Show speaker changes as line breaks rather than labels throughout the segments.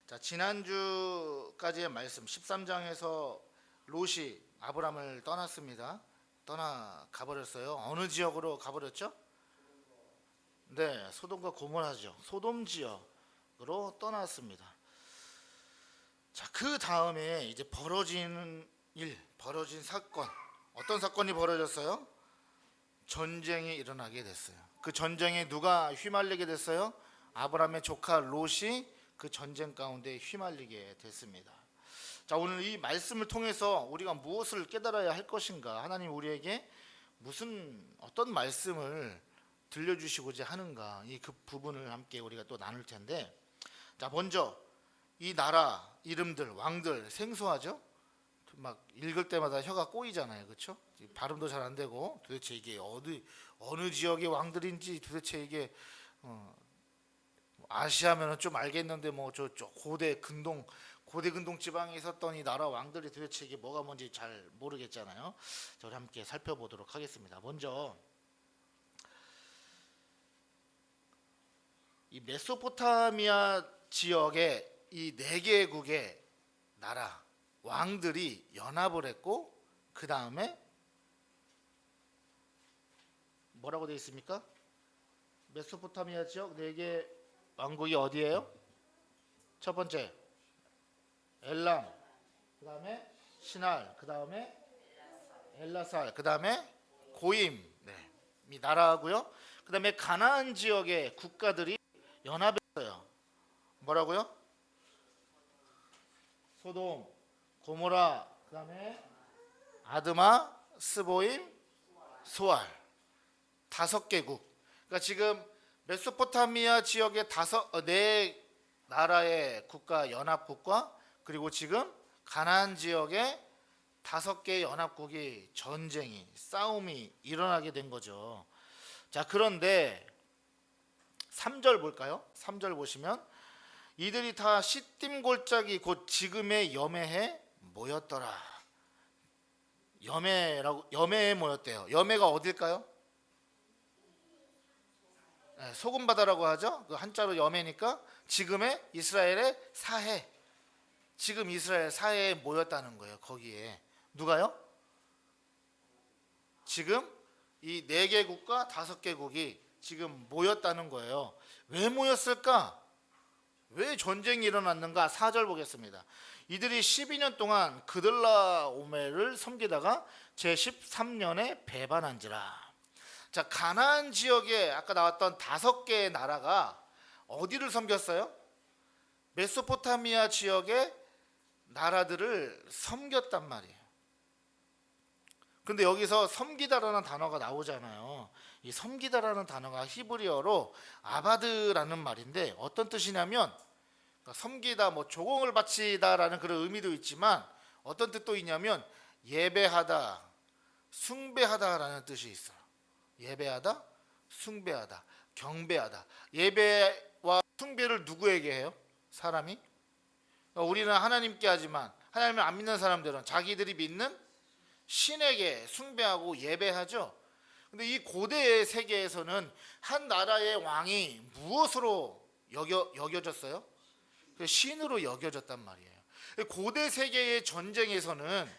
자, 지난주까지의 말씀 13장에서 롯이 아브람을 떠났습니다. 떠나 가버렸어요. 어느 지역으로 가버렸죠? 네, 소돔과 고모라죠. 소돔 지역으로 떠났습니다. 자, 그 다음에 이제 벌어진 사건. 어떤 사건이 벌어졌어요? 전쟁이 일어나게 됐어요. 그 전쟁에 누가 휘말리게 됐어요? 아브람의 조카 롯이 그 전쟁 가운데 휘말리게 됐습니다. 자, 오늘 이 말씀을 통해서 우리가 무엇을 깨달아야 할 것인가? 하나님 우리에게 어떤 말씀을 들려주시고자 하는가? 이 그 부분을 함께 우리가 또 나눌 텐데, 자, 먼저 이 나라 이름들, 왕들 생소하죠? 막 읽을 때마다 혀가 꼬이잖아요, 그렇죠? 발음도 잘 안 되고 도대체 이게 어느 지역의 왕들인지 도대체 이게 아시아면은 좀 알겠는데 뭐 저 고대 근동 지방에 있었던 이 나라 왕들이 도대체 이게 뭐가 뭔지 잘 모르겠잖아요. 자, 우리 함께 살펴보도록 하겠습니다. 먼저 이 메소포타미아 지역의 이 네 개국의 나라 왕들이 연합을 했고, 그 다음에 뭐라고 되어 있습니까? 메소포타미아 지역 네 개 왕국이 어디예요? 첫 번째 엘람, 그 다음에 신할, 그 다음에 엘라살, 그 다음에 고임, 네, 이 나라고요. 그 다음에 가나안 지역의 국가들이 연합했어요. 뭐라고요? 소돔, 고모라, 그 다음에 아드마, 스보임, 소알, 5개국. 그러니까 지금 메소포타미아 지역의 네 나라의 국가 연합국과, 그리고 지금 가나안 지역의 5개의 연합국이 싸움이 일어나게 된 거죠. 자, 그런데 3절 볼까요? 3절 보시면 이들이 다 시딤 골짜기 곧 지금의 여매해 모였더라. 여매에 모였대요. 여매가 어딜까요? 네, 소금 바다라고 하죠. 그 한자로 여매니까 지금의 이스라엘의 사해. 지금 이스라엘 사해에 모였다는 거예요. 거기에 누가요? 지금 이 4개국과 5개국이 지금 모였다는 거예요. 왜 모였을까? 왜 전쟁이 일어났는가? 4절 보겠습니다. 이들이 12년 동안 그들라오멜을 섬기다가 제13년에 배반한지라. 자, 가나안 지역에 아까 나왔던 5개의 나라가 어디를 섬겼어요? 메소포타미아 지역의 나라들을 섬겼단 말이에요. 근데 여기서 섬기다라는 단어가 나오잖아요. 이 섬기다라는 단어가 히브리어로 아바드라는 말인데 어떤 뜻이냐면, 그러니까 섬기다, 뭐 조공을 바치다라는 그런 의미도 있지만 어떤 뜻도 있냐면 예배하다, 숭배하다라는 뜻이 있어요. 예배하다, 숭배하다, 경배하다. 예배와 숭배를 누구에게 해요? 사람이? 우리는 하나님께 하지만 하나님을 안 믿는 사람들은 자기들이 믿는 신에게 숭배하고 예배하죠. 근데 이 고대의 세계에서는 한 나라의 왕이 무엇으로 여겨졌어요? 신으로 여겨졌단 말이에요. 고대 세계의 전쟁에서는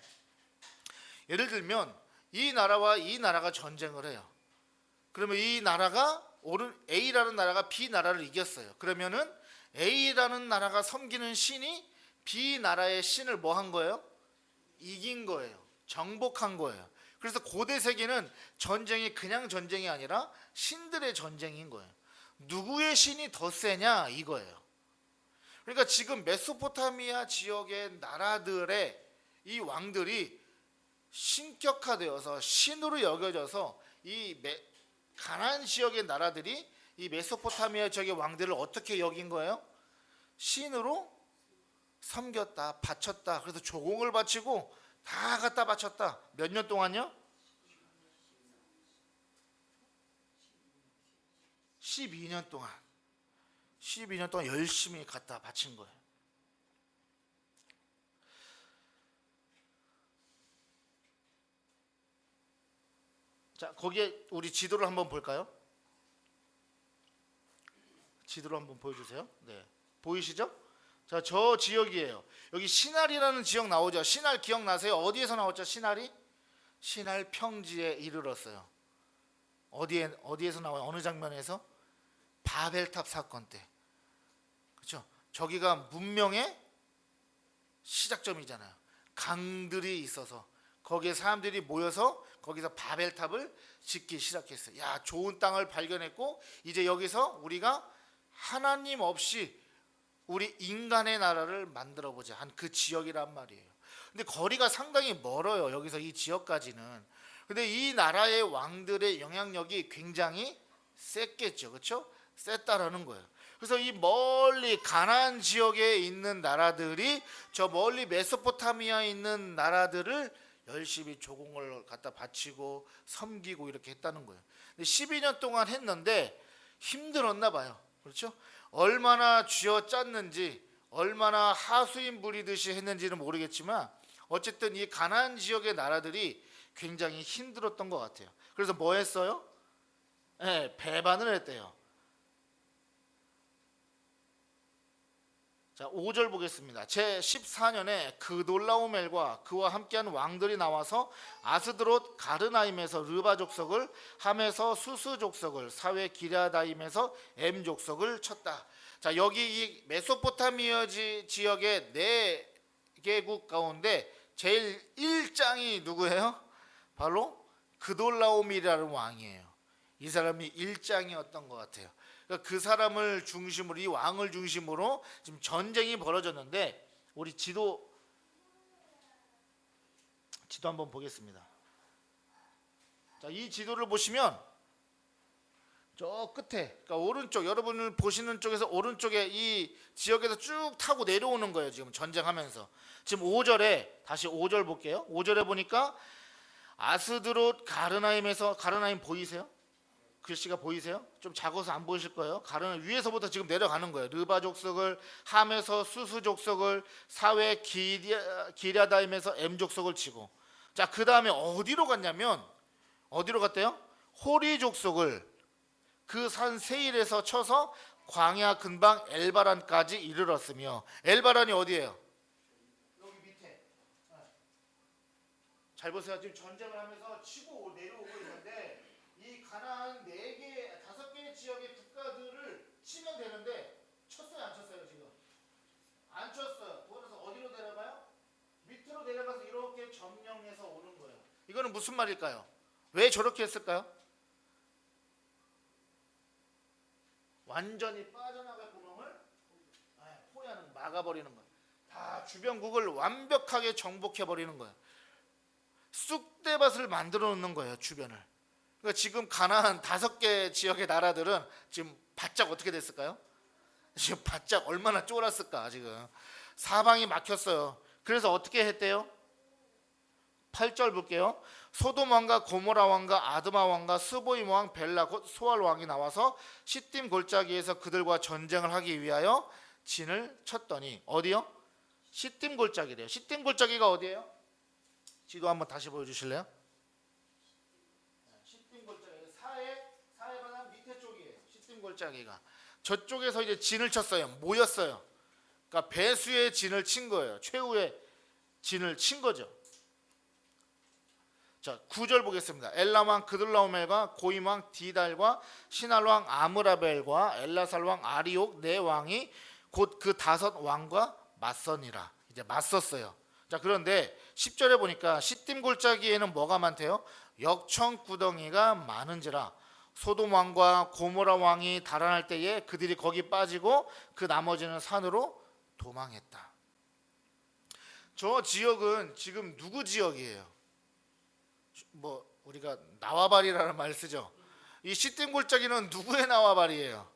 예를 들면 이 나라와 이 나라가 전쟁을 해요. 그러면 이 나라가 A라는 나라가 B 나라를 이겼어요. 그러면은 A라는 나라가 섬기는 신이 B 나라의 신을 뭐 한 거예요? 이긴 거예요. 정복한 거예요. 그래서 고대 세계는 전쟁이 그냥 전쟁이 아니라 신들의 전쟁인 거예요. 누구의 신이 더 세냐 이거예요. 그러니까 지금 메소포타미아 지역의 나라들의 이 왕들이 신격화되어서 신으로 여겨져서 이 가나안 지역의 나라들이 이 메소포타미아 지역의 왕들을 어떻게 여긴 거예요? 신으로 섬겼다, 바쳤다. 그래서 조공을 바치고 다 갖다 바쳤다. 몇 년 동안요? 12년 동안. 12년 동안 열심히 갖다 바친 거예요. 자, 거기에 우리 지도를 한번 볼까요? 지도를 한번 보여주세요. 네, 보이시죠? 자, 저 지역이에요. 여기 신할이라는 지역 나오죠. 신할 기억나세요? 어디에서 나왔죠? 신할이? 신할 평지에 이르렀어요. 어디에서 나와요? 어느 장면에서? 바벨탑 사건 때. 그렇죠? 저기가 문명의 시작점이잖아요. 강들이 있어서 거기에 사람들이 모여서 거기서 바벨탑을 짓기 시작했어요. 야, 좋은 땅을 발견했고 이제 여기서 우리가 하나님 없이 우리 인간의 나라를 만들어 보자 한 그 지역이란 말이에요. 근데 거리가 상당히 멀어요. 여기서 이 지역까지는. 근데 이 나라의 왕들의 영향력이 굉장히 셌겠죠. 그렇죠? 셌다라는 거예요. 그래서 이 멀리 가나안 지역에 있는 나라들이 저 멀리 메소포타미아에 있는 나라들을 열심히 조공을 갖다 바치고 섬기고 이렇게 했다는 거예요. 근데 12년 동안 했는데 힘들었나 봐요. 그렇죠? 얼마나 쥐어짰는지 얼마나 하수인 부리듯이 했는지는 모르겠지만 어쨌든 이 가나안 지역의 나라들이 굉장히 힘들었던 것 같아요. 그래서 뭐 했어요? 네, 배반을 했대요. 자, 5절 보겠습니다. 제 14년에 그돌라오멜과 그와 함께한 왕들이 나와서 아스드롯 가르나임에서 르바 족속을, 함에서 수스 족속을, 사회 기랴다임에서 엠 족속을 쳤다. 자, 여기 이 메소포타미아 지역의 4개국 가운데 제일 1장이 누구예요? 바로 그돌라오멜이라는 왕이에요. 이 사람이 1장이었던 것 같아요. 그러니까 그 사람을 중심으로, 이 왕을 중심으로 지금 전쟁이 벌어졌는데 우리 지도 한번 보겠습니다. 자, 이 지도를 보시면 저 끝에, 그러니까 오른쪽, 여러분을 보시는 쪽에서 오른쪽에 이 지역에서 쭉 타고 내려오는 거예요. 지금 전쟁하면서. 지금 5절에 다시 5절 볼게요. 5절에 보니까 아스드롯 가르나임에서, 가르나임 보이세요? 글씨가 보이세요? 좀 작아서 안 보이실 거예요. 가르는 위에서부터 지금 내려가는 거예요. 르바 족속을, 함에서 수스 족속을, 사회 기랴다임에서 엠 족속을 치고. 자, 그 다음에 어디로 갔냐면, 어디로 갔대요? 호리 족속을 그 산 세일에서 쳐서 광야 근방 엘바란까지 이르렀으며, 엘바란이 어디예요? 여기 밑에. 잘 보세요. 지금 전쟁을 하면서 치고 내려오고 있는데 이 가나안 4개, 5개 지역의 국가들을 치면 되는데 쳤어요, 안 쳤어요? 지금 안 쳤어요. 그래서 어디로 내려가요? 밑으로 내려가서 이렇게 점령해서 오는 거예요. 이거는 무슨 말일까요? 왜 저렇게 했을까요? 완전히 빠져나갈 구멍을 포위하는, 막아버리는 거예요. 다 주변국을 완벽하게 정복해버리는 거예요. 쑥대밭을 만들어 놓는 거예요, 주변을. 그러니까 지금 가나안 5개 지역의 나라들은 지금 바짝 어떻게 됐을까요? 지금 바짝 얼마나 쫄았을까. 지금 사방이 막혔어요. 그래서 어떻게 했대요? 8절 볼게요. 소돔 왕과 고모라 왕과 아드마 왕과 스보임 왕 벨라 곧 소알 왕이 나와서 시딤 골짜기에서 그들과 전쟁을 하기 위하여 진을 쳤더니, 어디요? 시딤 골짜기래요. 시딤 골짜기가 어디예요? 지도 한번 다시 보여주실래요? 사해바다 밑에 쪽이에요. 시딤 골짜기가. 저쪽에서 이제 진을 쳤어요. 모였어요. 그러니까 배수의 진을 친 거예요. 최후의 진을 친 거죠. 자, 9절 보겠습니다. 엘람 왕 그들라오멜과 고임 왕 디달과 시날 왕 아므라벨과 엘라살 왕 아리옥 4왕이 곧 그 5 왕과 맞서니라. 이제 맞섰어요. 자, 그런데 10절에 보니까 시딤 골짜기에는 뭐가 많대요? 역청 구덩이가 많은지라. 소돔 왕과 고모라 왕이 달아날 때에 그들이 거기 빠지고 그 나머지는 산으로 도망했다. 저 지역은 지금 누구 지역이에요? 뭐 우리가 나와바리라는 말 쓰죠. 이 시딤 골짜기는 누구의 나와바리예요?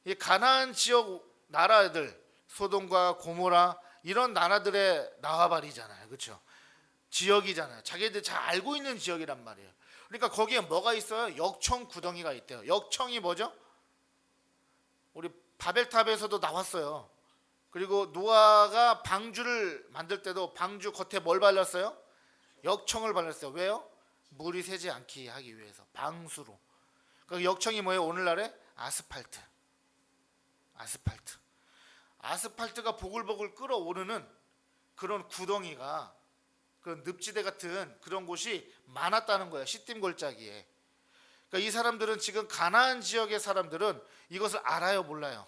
이 가나안 지역 나라들, 소돔과 고모라 이런 나라들의 나와바리잖아요. 그렇죠? 지역이잖아요. 자기들 잘 알고 있는 지역이란 말이에요. 그러니까 거기에 뭐가 있어요? 역청 구덩이가 있대요. 역청이 뭐죠? 우리 바벨탑에서도 나왔어요. 그리고 노아가 방주를 만들 때도 방주 겉에 뭘 발랐어요? 역청을 발랐어요. 왜요? 물이 새지 않게 하기 위해서, 방수로. 그 역청이 뭐예요? 오늘날의 아스팔트. 아스팔트가 보글보글 끓어오르는 그런 구덩이가, 그런 늪지대 같은 그런 곳이 많았다는 거예요. 시딤 골짜기에. 그러니까 이 사람들은, 지금 가나안 지역의 사람들은 이것을 알아요, 몰라요?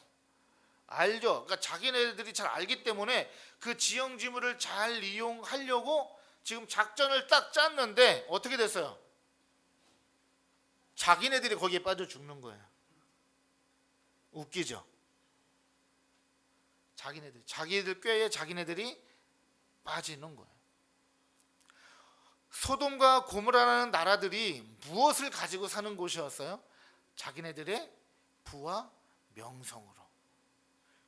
알죠. 그러니까 자기네들이 잘 알기 때문에 그 지형지물을 잘 이용하려고 지금 작전을 딱 짰는데 어떻게 됐어요? 자기네들이 거기에 빠져 죽는 거예요. 웃기죠? 자기들 꾀에 자기네들이 빠지는 거예요. 소돔과 고모라라는 나라들이 무엇을 가지고 사는 곳이었어요? 자기네들의 부와 명성으로.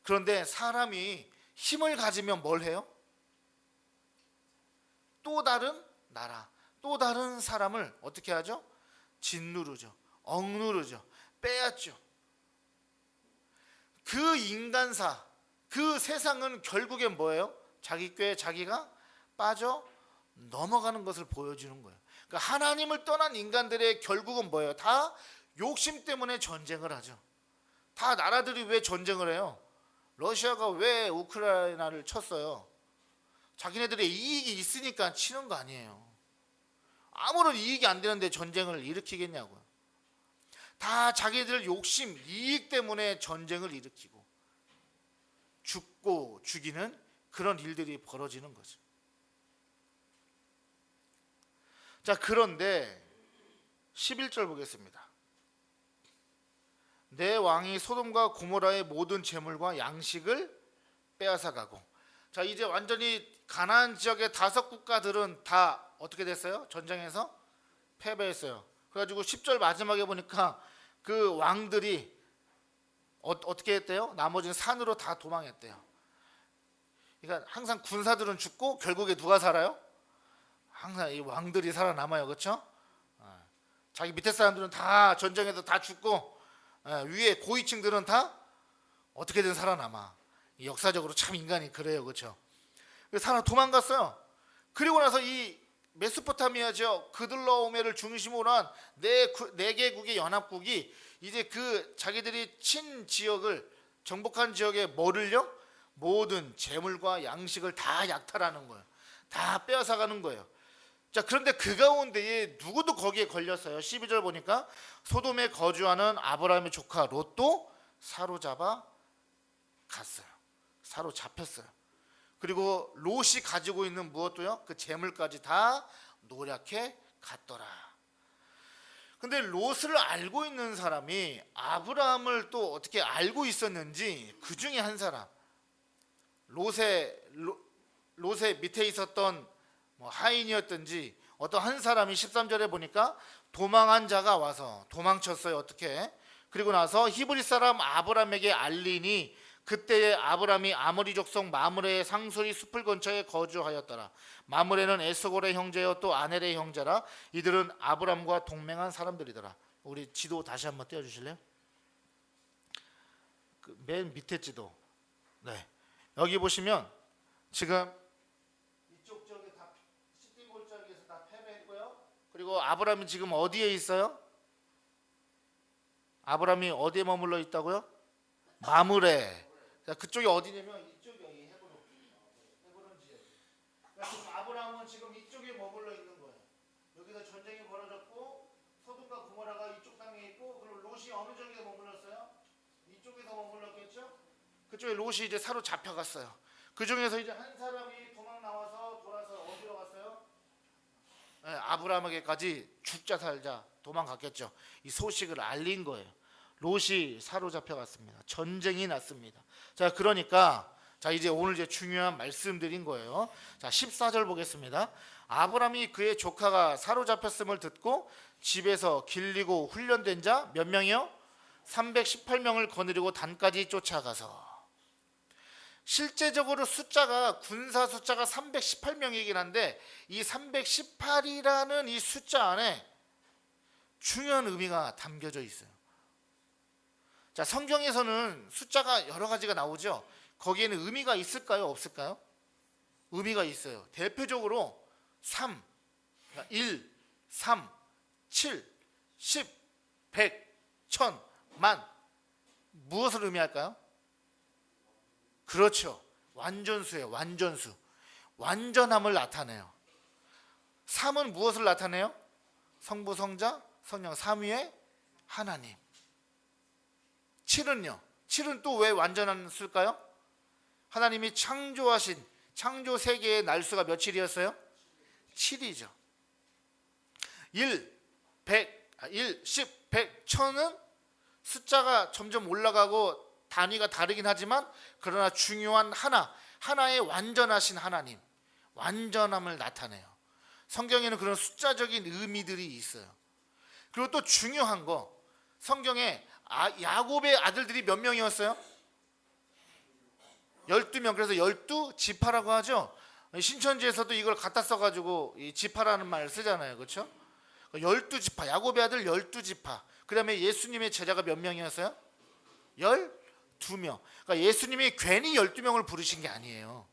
그런데 사람이 힘을 가지면 뭘 해요? 또 다른 나라, 또 다른 사람을 어떻게 하죠? 짓누르죠. 억누르죠. 빼앗죠. 그 인간사, 그 세상은 결국엔 뭐예요? 자기 꾀에 자기가 빠져 넘어가는 것을 보여주는 거예요. 그러니까 하나님을 떠난 인간들의 결국은 뭐예요? 다 욕심 때문에 전쟁을 하죠. 다 나라들이 왜 전쟁을 해요? 러시아가 왜 우크라이나를 쳤어요? 자기네들의 이익이 있으니까 치는 거 아니에요. 아무런 이익이 안 되는데 전쟁을 일으키겠냐고요. 다 자기들 욕심, 이익 때문에 전쟁을 일으키고 죽고 죽이는 그런 일들이 벌어지는 거죠. 자, 그런데 11절 보겠습니다. 내 왕이 소돔과 고모라의 모든 재물과 양식을 빼앗아가고. 자, 이제 완전히 가나안 지역의 5국가들은 다 어떻게 됐어요? 전쟁에서 패배했어요. 그래가지고 10절 마지막에 보니까 그 왕들이 어떻게 했대요? 나머지는 산으로 다 도망했대요. 그러니까 항상 군사들은 죽고 결국에 누가 살아요? 항상 이 왕들이 살아남아요. 그렇죠? 자기 밑에 사람들은 다 전쟁에서 다 죽고 위에 고위층들은 다 어떻게든 살아남아. 역사적으로 참 인간이 그래요. 그렇죠? 그래서 도망갔어요. 그리고 나서 이 메소포타미아 지역 그들라오메를 중심으로 한 네 개국의 연합국이 이제 그 자기들이 친 지역을, 정복한 지역에 뭐를요? 모든 재물과 양식을 다 약탈하는 거예요. 다 빼앗아가는 거예요. 자, 그런데 그 가운데에 누구도 거기에 걸렸어요. 12절 보니까 소돔에 거주하는 아브라함의 조카 롯도 사로잡아 갔어요. 사로잡혔어요. 그리고 롯이 가지고 있는 무엇도요? 그 재물까지 다 노략해 갔더라. 근데 롯을 알고 있는 사람이 아브라함을 또 어떻게 알고 있었는지, 그 중에 한 사람, 롯의 밑에 있었던 하인이었든지 어떤 한 사람이 13절에 보니까 도망한 자가 와서 도망쳤어요. 어떻게? 그리고 나서 히브리 사람 아브라함에게 알리니 그때에 아브라함이 아모리 족속 마므레의 상수리 숲을 근처에 거주하였더라. 마므레는 에스골의 형제요 또 아넬의 형제라. 이들은 아브라함과 동맹한 사람들이더라. 우리 지도 다시 한번 띄워주실래요? 그 맨 밑에 지도. 네, 여기 보시면 지금 이쪽 지역에 다 시띠골 지역에서 다 패배했고요. 그리고 아브라함이 지금 어디에 있어요? 아브라함이 어디에 머물러 있다고요? 마므레. 자, 그쪽이 어디냐면 이쪽이 여기 헤브론 지역. 그러니까 지금 아브라함은 지금 이쪽에 머물러 있는 거예요. 여기서 전쟁이 벌어졌고 소돔과 고모라가 이쪽 땅에 있고, 그리고 롯이 어느 지역에 머물렀어요? 이쪽에서 머물렀겠죠? 그쪽에 롯이 이제 사로잡혀갔어요. 그 중에서 이제 한 사람이 도망 나와서 돌아서 어디로 갔어요? 네, 아브라함에게까지 죽자 살자 도망갔겠죠. 이 소식을 알린 거예요. 롯이 사로잡혀갔습니다. 전쟁이 났습니다. 자, 그러니까 자, 이제 오늘 이제 중요한 말씀드린 거예요. 자, 14절 보겠습니다. 아브라함이 그의 조카가 사로잡혔음을 듣고 집에서 길리고 훈련된 자 몇 명이요? 318명을 거느리고 단까지 쫓아가서. 실제적으로 숫자가, 군사 숫자가 318명이긴 한데 이 318이라는 이 숫자 안에 중요한 의미가 담겨져 있어요. 자, 성경에서는 숫자가 여러 가지가 나오죠. 거기에는 의미가 있을까요? 없을까요? 의미가 있어요. 대표적으로 3, 1, 3, 7, 10, 100, 1000, 만. 무엇을 의미할까요? 그렇죠. 완전수예요. 완전수. 완전함을 나타내요. 3은 무엇을 나타내요? 성부, 성자, 성령, 삼위의 하나님. 7은요? 7은 또 왜 완전한 수일까요? 하나님이 창조하신 창조 세계의 날수가 며칠이었어요? 7이죠. 1, 100, 1, 10, 100, 1000은 숫자가 점점 올라가고 단위가 다르긴 하지만 그러나 중요한 하나의 완전하신 하나님, 완전함을 나타내요. 성경에는 그런 숫자적인 의미들이 있어요. 그리고 또 중요한 거, 성경에 야곱의 아들들이 몇 명이었어요? 12명. 그래서 12지파라고 하죠. 신천지에서도 이걸 갖다 써가지고 이 지파라는 말을 쓰잖아요. 그렇죠? 12지파, 야곱의 아들 12지파. 그 다음에 예수님의 제자가 몇 명이었어요? 12명. 그러니까 예수님이 괜히 12명을 부르신 게 아니에요.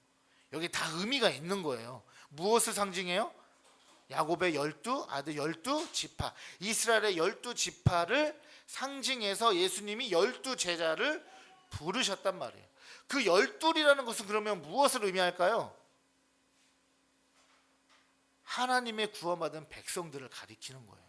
여기 다 의미가 있는 거예요. 무엇을 상징해요? 야곱의 12 아들 12지파, 이스라엘의 12지파를 상징해서 예수님이 12제자를 부르셨단 말이에요. 그 12이라는 것은 그러면 무엇을 의미할까요? 하나님의 구원받은 백성들을 가리키는 거예요.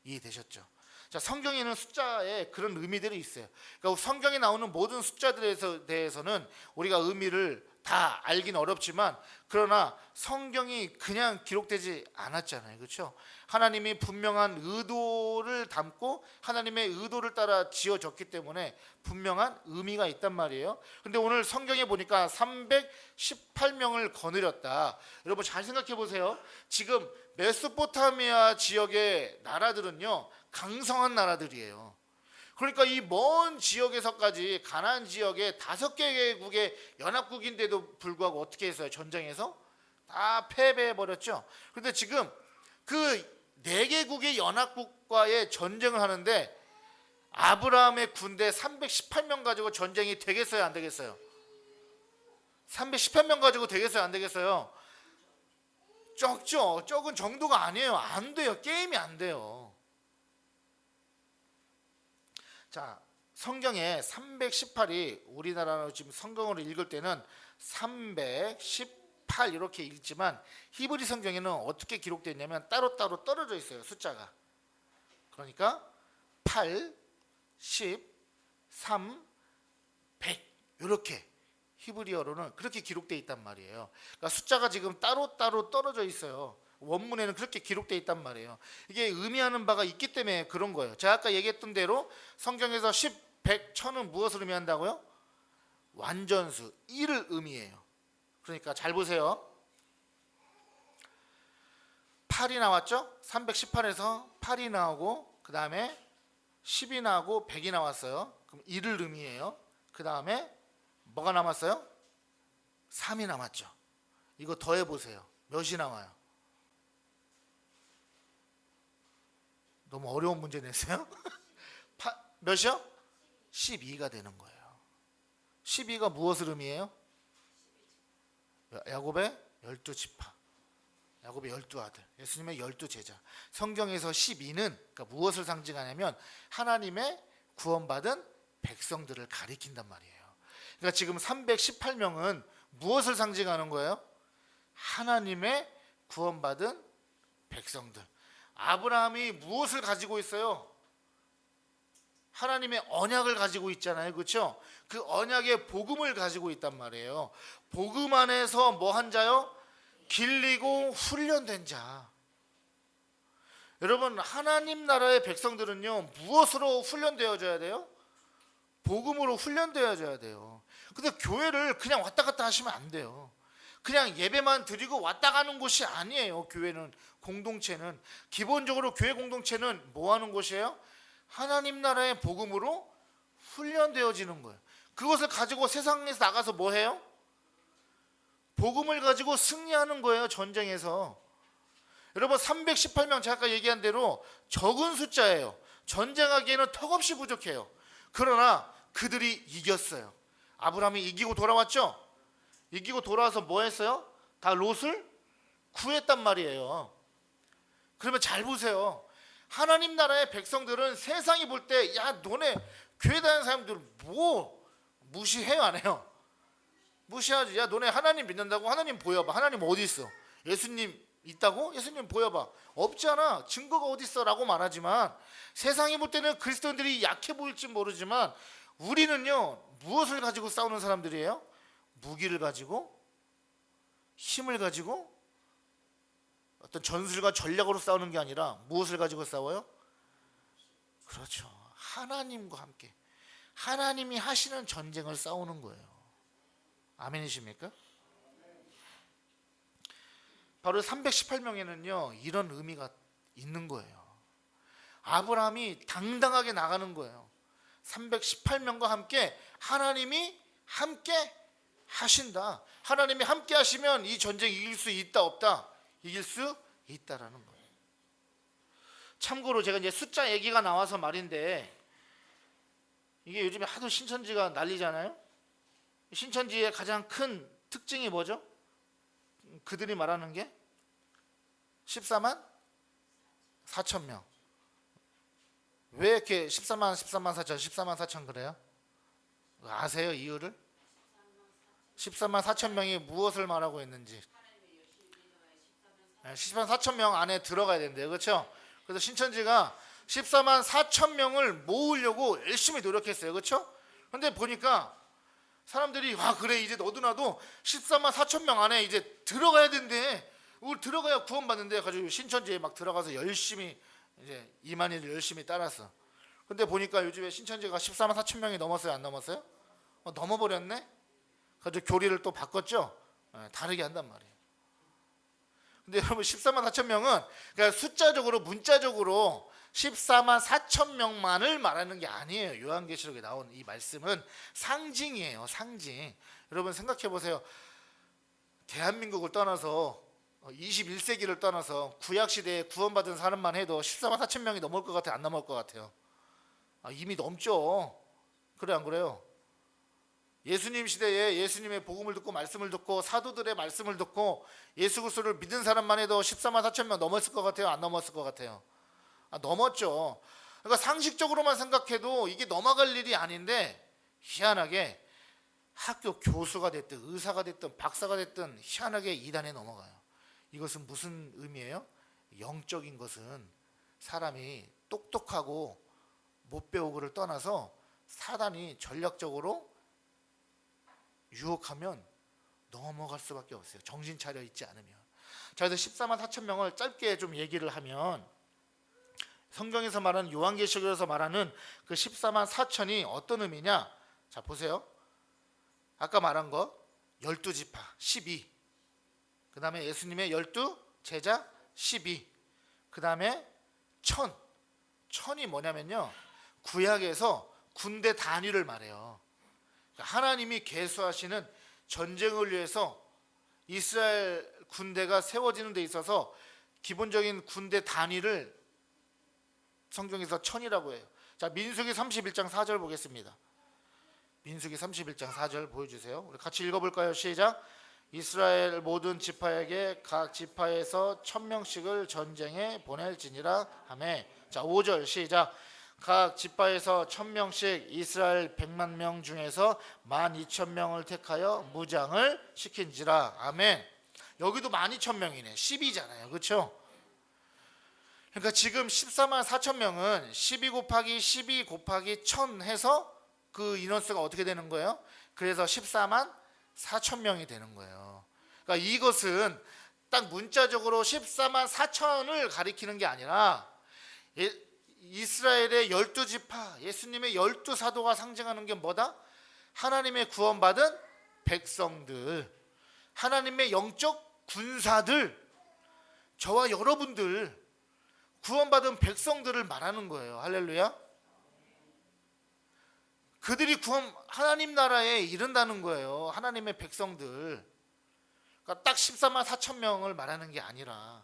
이해되셨죠? 자, 성경에는 숫자에 그런 의미들이 있어요. 그러니까 성경에 나오는 모든 숫자들에 대해서는 우리가 의미를 다 알긴 어렵지만, 그러나 성경이 그냥 기록되지 않았잖아요. 그렇죠? 하나님이 분명한 의도를 담고 하나님의 의도를 따라 지어졌기 때문에 분명한 의미가 있단 말이에요. 근데 오늘 성경에 보니까 318명을 거느렸다. 여러분 잘 생각해 보세요. 지금 메소포타미아 지역의 나라들은요, 강성한 나라들이에요. 그러니까 이 먼 지역에서까지, 가나안 지역에 5개국의 연합국인데도 불구하고 어떻게 했어요? 전쟁에서 다 패배해버렸죠. 그런데 지금 그 4개국의 연합국과의 전쟁을 하는데 아브라함의 군대 318명 가지고 전쟁이 되겠어요? 안 되겠어요? 318명 가지고 되겠어요? 안 되겠어요? 적죠. 적은 정도가 아니에요. 안 돼요. 게임이 안 돼요. 자, 성경에 318이 우리나라로 지금 성경으로 읽을 때는 318 이렇게 읽지만 히브리 성경에는 어떻게 기록되어 있냐면 따로따로 떨어져 있어요. 숫자가. 그러니까 8, 10, 3, 100 이렇게 히브리어로는 그렇게 기록되어 있단 말이에요. 그러니까 숫자가 지금 따로따로 떨어져 있어요. 원문에는 그렇게 기록되어 있단 말이에요. 이게 의미하는 바가 있기 때문에 그런 거예요. 제가 아까 얘기했던 대로 성경에서 10, 100, 1000은 무엇을 의미한다고요? 완전수, 1을 의미해요. 그러니까 잘 보세요. 8이 나왔죠? 318에서 8이 나오고 그 다음에 10이 나오고 100이 나왔어요. 그럼 1을 의미해요. 그 다음에 뭐가 남았어요? 3이 남았죠. 이거 더해보세요. 몇이 나와요? 너무 어려운 문제 냈어요? 몇이요? 12가 되는 거예요. 12가 무엇을 의미해요? 야곱의 12지파, 야곱의 12아들, 예수님의 12제자. 성경에서 12는 그러니까 무엇을 상징하냐면 하나님의 구원받은 백성들을 가리킨단 말이에요. 그러니까 지금 318명은 무엇을 상징하는 거예요? 하나님의 구원받은 백성들. 아브라함이 무엇을 가지고 있어요? 하나님의 언약을 가지고 있잖아요. 그렇죠? 그 언약의 복음을 가지고 있단 말이에요. 복음 안에서 뭐 한 자요? 길리고 훈련된 자. 여러분, 하나님 나라의 백성들은요, 무엇으로 훈련되어져야 돼요? 복음으로 훈련되어져야 돼요. 근데 교회를 그냥 왔다 갔다 하시면 안 돼요. 그냥 예배만 드리고 왔다 가는 곳이 아니에요. 교회는, 공동체는. 기본적으로 교회 공동체는 뭐 하는 곳이에요? 하나님 나라의 복음으로 훈련되어지는 거예요. 그것을 가지고 세상에서 나가서 뭐 해요? 복음을 가지고 승리하는 거예요. 전쟁에서. 여러분, 318명 제가 아까 얘기한 대로 적은 숫자예요. 전쟁하기에는 턱없이 부족해요. 그러나 그들이 이겼어요. 아브라함이 이기고 돌아왔죠? 이기고 돌아와서 뭐 했어요? 다 롯을 구했단 말이에요. 그러면 잘 보세요. 하나님 나라의 백성들은 세상이 볼 때, 야, 너네 교회 다니는 사람들 뭐 무시해요, 안 해요? 무시하지. 야, 너네 하나님 믿는다고? 하나님 보여봐. 하나님 어디 있어? 예수님 있다고? 예수님 보여봐. 없잖아. 증거가 어디 있어? 라고 말하지만 세상이 볼 때는 그리스도인들이 약해 보일지 모르지만 우리는요, 무엇을 가지고 싸우는 사람들이에요? 무기를 가지고, 힘을 가지고, 어떤 전술과 전략으로 싸우는 게 아니라 무엇을 가지고 싸워요? 그렇죠. 하나님과 함께 하나님이 하시는 전쟁을 싸우는 거예요. 아멘이십니까? 바로 318명에는요 이런 의미가 있는 거예요. 아브라함이 당당하게 나가는 거예요. 318명과 함께 하나님이 함께 하신다. 하나님이 함께 하시면 이 전쟁 이길 수 있다 없다? 이길 수 있다라는 거예요. 참고로 제가 이제 숫자 얘기가 나와서 말인데, 이게 요즘에 하도 신천지가 난리잖아요. 신천지의 가장 큰 특징이 뭐죠? 그들이 말하는 게 14만 4천 명. 왜 이렇게 14만 4천 그래요? 아세요 이유를? 14만 4천 명이 무엇을 말하고 있는지. 14만 4천 명 안에 들어가야 된대요. 그렇죠? 그래서 신천지가 14만 4천 명을 모으려고 열심히 노력했어요. 그렇죠? 근데 보니까 사람들이 그래 이제 너도 나도 14만 4천 명 안에 이제 들어가야 된대. 우리 들어가야 구원받는데 가지고 신천지에 막 들어가서 열심히 이제 이만희를 열심히 따랐어. 근데 보니까 요즘에 신천지가 14만 4천 명이 넘었어요, 안 넘었어요? 넘어버렸네. 그래서 교리를 또 바꿨죠. 다르게 한단 말이에요. 근데 여러분 14만 4천 명은 그러니까 숫자적으로 문자적으로 14만 4천 명만을 말하는 게 아니에요. 요한계시록에 나온 이 말씀은 상징이에요. 상징. 여러분 생각해 보세요. 대한민국을 떠나서 21세기를 떠나서 구약시대에 구원받은 사람만 해도 14만 4천 명이 넘을 것 같아요? 안 넘을 것 같아요? 이미 넘죠. 그래 안 그래요? 예수님 시대에 예수님의 복음을 듣고 말씀을 듣고 사도들의 말씀을 듣고 예수 그리스도를 믿은 사람만 해도 14만 4천 명 넘었을 것 같아요? 안 넘었을 것 같아요? 넘었죠. 그러니까 상식적으로만 생각해도 이게 넘어갈 일이 아닌데, 희한하게 학교 교수가 됐든 의사가 됐든 박사가 됐든 희한하게 이단에 넘어가요. 이것은 무슨 의미예요? 영적인 것은 사람이 똑똑하고 못 배우고를 떠나서 사단이 전략적으로 유혹하면 넘어갈 수밖에 없어요. 정신 차려 있지 않으면. 자, 그래서 14만 4천 명을 짧게 좀 얘기를 하면, 성경에서 말하는 요한계시록에서 말하는 그 14만 4천이 어떤 의미냐? 자, 보세요. 아까 말한 거 12지파 12. 그 다음에 예수님의 12 제자 12. 그 다음에 천이 뭐냐면요, 구약에서 군대 단위를 말해요. 하나님이 계수하시는 전쟁을 위해서 이스라엘 군대가 세워지는 데 있어서 기본적인 군대 단위를 성경에서 천이라고 해요. 자, 민수기 31장 4절 보겠습니다. 민수기 31장 4절 보여주세요. 우리 같이 읽어볼까요? 시작. 이스라엘 모든 지파에게 각 지파에서 1000명씩을 전쟁에 보낼지니라 하매. 자, 5절 시작. 각 지파에서 1000명씩 이스라엘 100만 명 중에서 12,000명을 택하여 무장을 시킨지라. 아멘. 여기도 12,000명이네. 10이잖아요. 그렇죠? 그러니까 지금 14만 4천 명은 12 곱하기 12 곱하기 1000 해서 그 인원수가 어떻게 되는 거예요? 그래서 14만 4천 명이 되는 거예요. 그러니까 이것은 딱 문자적으로 14만 4천을 가리키는 게 아니라 이스라엘의 12지파, 예수님의 12사도가 상징하는 게 뭐다? 하나님의 구원받은 백성들, 하나님의 영적 군사들, 저와 여러분들, 구원받은 백성들을 말하는 거예요. 할렐루야. 그들이 하나님 나라에 이른다는 거예요. 하나님의 백성들. 그러니까 딱 14만 4천 명을 말하는 게 아니라,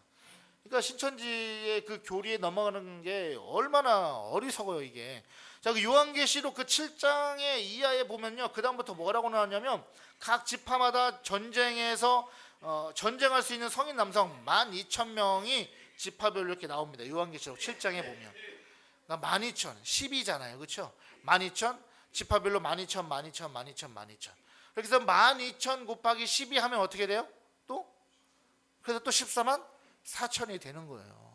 그러니까 신천지의 그 교리에 넘어가는 게 얼마나 어리석어요 이게. 자, 그 요한계시록 그 7장의 이하에 보면요, 그 다음부터 뭐라고 나왔냐면 각 지파마다 전쟁에서 전쟁할 수 있는 성인 남성 12,000명이 지파별로 이렇게 나옵니다. 요한계시록 7장에 보면. 그러니까 12,000, 10이잖아요, 그렇죠? 12,000. 지파별로 12,000, 12,000, 12,000, 12,000. 그래서 12,000 곱하기 12 하면 어떻게 돼요? 또? 그래서 또 14만 4천이 되는 거예요.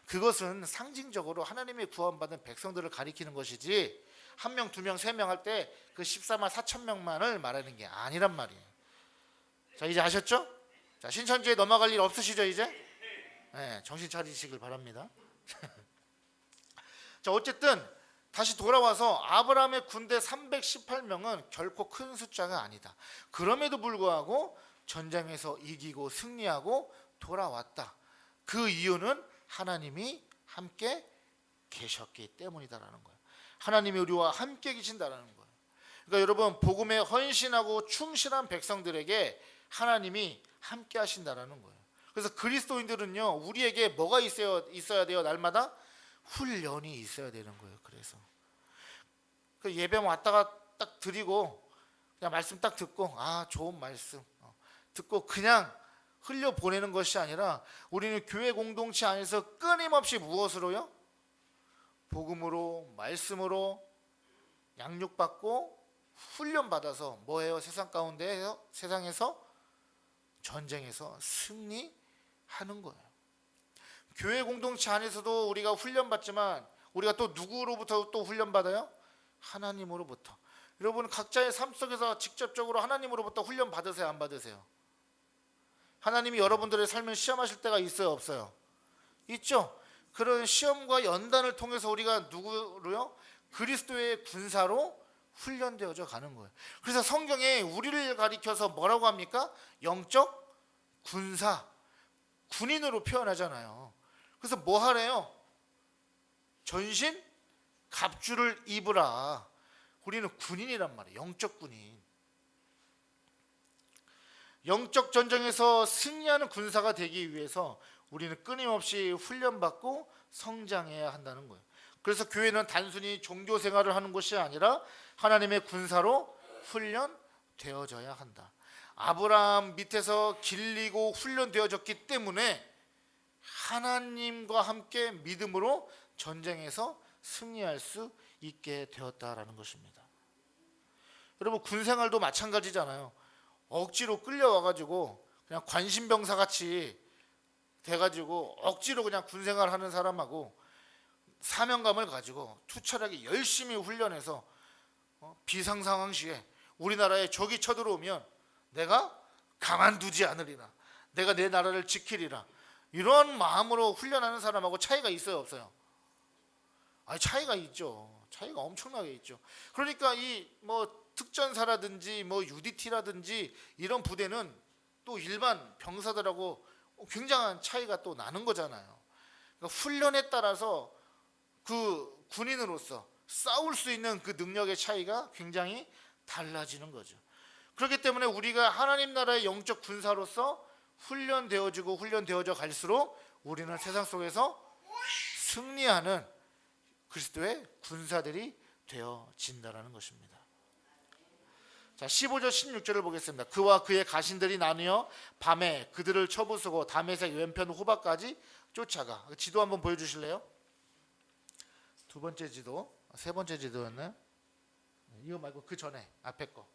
그것은 상징적으로 하나님의 구원받은 백성들을 가리키는 것이지, 한 명, 두 명, 세 명 할 때 그 14만 4천 명만을 말하는 게 아니란 말이에요. 자, 이제 아셨죠? 자, 신천지에 넘어갈 일 없으시죠 이제? 네, 정신 차리시길 바랍니다. 자, 어쨌든 다시 돌아와서 아브라함의 군대 318명은 결코 큰 숫자가 아니다. 그럼에도 불구하고 전쟁에서 이기고 승리하고 돌아왔다. 그 이유는 하나님이 함께 계셨기 때문이다라는 거예요. 하나님이 우리와 함께 계신다라는 거예요. 그러니까 여러분, 복음에 헌신하고 충실한 백성들에게 하나님이 함께 하신다라는 거예요. 그래서 그리스도인들은요, 우리에게 뭐가 있어야 돼요? 날마다 훈련이 있어야 되는 거예요. 그래서 그 예배 왔다가 딱 드리고 그냥 말씀 딱 듣고 좋은 말씀 듣고 그냥 흘려 보내는 것이 아니라, 우리는 교회 공동체 안에서 끊임없이 무엇으로요? 복음으로, 말씀으로 양육받고 훈련받아서 뭐예요? 세상 가운데에서, 세상에서, 전쟁에서 승리하는 거예요. 교회 공동체 안에서도 우리가 훈련받지만, 우리가 또 누구로부터 또 훈련받아요? 하나님으로부터. 여러분, 각자의 삶 속에서 직접적으로 하나님으로부터 훈련 받으세요? 안 받으세요? 하나님이 여러분들의 삶을 시험하실 때가 있어요? 없어요? 있죠. 그런 시험과 연단을 통해서 우리가 누구로요? 그리스도의 군사로 훈련되어져 가는 거예요. 그래서 성경에 우리를 가리켜서 뭐라고 합니까? 영적 군사, 군인으로 표현하잖아요. 그래서 뭐 하래요? 전신 갑주를 입으라. 우리는 군인이란 말이에요. 영적 군인. 영적 전쟁에서 승리하는 군사가 되기 위해서 우리는 끊임없이 훈련받고 성장해야 한다는 거예요. 그래서 교회는 단순히 종교 생활을 하는 것이 아니라 하나님의 군사로 훈련되어져야 한다. 아브라함 밑에서 길리고 훈련되어졌기 때문에 하나님과 함께 믿음으로 전쟁에서 승리할 수 있게 되었다라는 것입니다. 여러분, 군 생활도 마찬가지잖아요. 억지로 끌려와가지고 그냥 관심병사 같이 돼가지고 억지로 그냥 군 생활하는 사람하고, 사명감을 가지고 투철하게 열심히 훈련해서 비상 상황 시에 우리나라에 적이 쳐들어오면 내가 가만두지 않으리라, 내가 내 나라를 지키리라, 이런 마음으로 훈련하는 사람하고 차이가 있어요? 없어요? 차이가 있죠. 차이가 엄청나게 있죠. 그러니까 이 특전사라든지 UDT라든지 이런 부대는 또 일반 병사들하고 굉장한 차이가 또 나는 거잖아요. 그러니까 훈련에 따라서 그 군인으로서 싸울 수 있는 그 능력의 차이가 굉장히 달라지는 거죠. 그렇기 때문에 우리가 하나님 나라의 영적 군사로서 훈련되어져 갈수록 우리는 세상 속에서 승리하는 그리스도의 군사들이 되어진다라는 것입니다. 자, 15절 16절을 보겠습니다. 그와 그의 가신들이 나뉘어 밤에 그들을 쳐부수고 다메섹 왼편 호바까지 쫓아가. 지도 한번 보여주실래요? 두 번째 지도, 세 번째 지도였나요? 이거 말고 그 전에 앞에 거.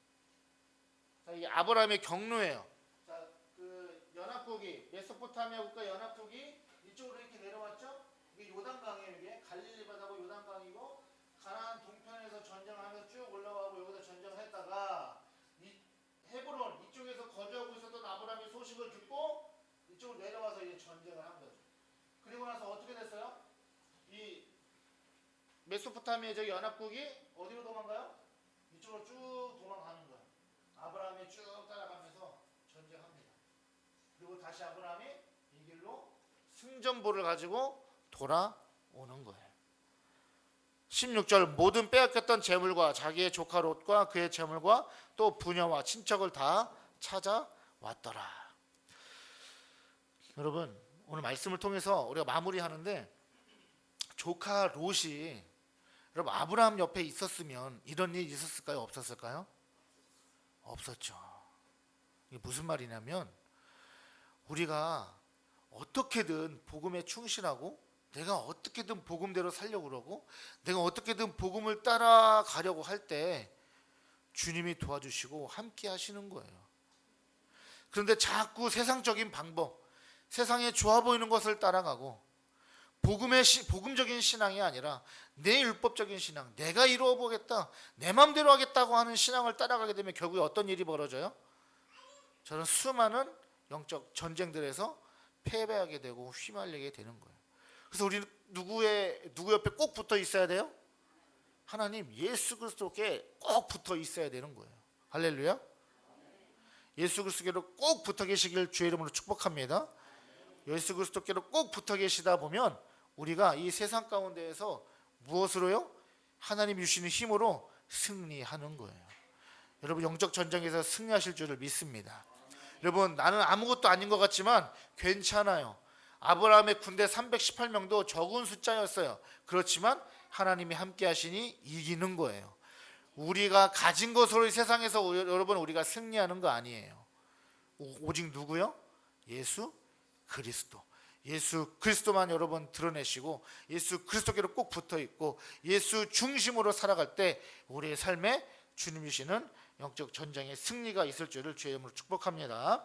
자, 이 아브라함의 경로예요. 자, 그 연합국이, 메소포타미아 국가 연합국이 이쪽으로 이렇게 내려왔죠? 이게 요단강이에요. 이게 갈릴리 바다고 요단강이고, 가나안 동편에서 전쟁하면서 쭉 올라가고 여기서 전쟁을 했다가 이 헤브론 이쪽에서 거주하고 있었던 아브라함의 소식을 듣고 이쪽으로 내려와서 이제 전쟁을 한 거죠. 그리고 나서 어떻게 됐어요? 이 메소포타미아 저 연합국이 어디로 도망가요? 이쪽으로 쭉 도망가는 거예요. 아브라함이 쭉 따라가면서 전쟁합니다. 그리고 다시 아브라함이 이 길로 승전보를 가지고 돌아오는 거예요. 16절 모든 빼앗겼던 재물과 자기의 조카 롯과 그의 재물과 또 부녀와 친척을 다 찾아왔더라. 여러분, 오늘 말씀을 통해서 우리가 마무리하는데, 조카 롯이 여러분 아브라함 옆에 있었으면 이런 일이 있었을까요? 없었을까요? 없었죠. 이게 무슨 말이냐면, 우리가 어떻게든 복음에 충실하고 내가 어떻게든 복음대로 살려고 그러고 내가 어떻게든 복음을 따라가려고 할 때 주님이 도와주시고 함께 하시는 거예요. 그런데 자꾸 세상적인 방법, 세상에 좋아 보이는 것을 따라가고 복음적인 신앙이 아니라 내 율법적인 신앙, 내가 이루어 보겠다, 내 마음대로 하겠다고 하는 신앙을 따라가게 되면 결국에 어떤 일이 벌어져요? 저는 수많은 영적 전쟁들에서 패배하게 되고 휘말리게 되는 거예요. 그래서 우리는 누구 옆에 꼭 붙어 있어야 돼요? 하나님 예수 그리스도께 꼭 붙어 있어야 되는 거예요. 할렐루야. 예수 그리스도께로 꼭 붙어 계시길 주의 이름으로 축복합니다. 예수 그리스도께로 꼭 붙어 계시다 보면 우리가 이 세상 가운데에서 무엇으로요? 하나님 주시는 힘으로 승리하는 거예요. 여러분 영적 전쟁에서 승리하실 줄을 믿습니다. 여러분 나는 아무것도 아닌 것 같지만 괜찮아요. 아브라함의 군대 318명도 적은 숫자였어요. 그렇지만 하나님이 함께 하시니 이기는 거예요. 우리가 가진 것으로 이 세상에서 여러분 우리가 승리하는 거 아니에요. 오직 누구요? 예수 그리스도. 예수 그리스도만 여러분 드러내시고 예수 그리스도께로 꼭 붙어 있고 예수 중심으로 살아갈 때 우리의 삶에 주님 주시는 영적 전쟁의 승리가 있을 줄을 주의 이름으로 축복합니다.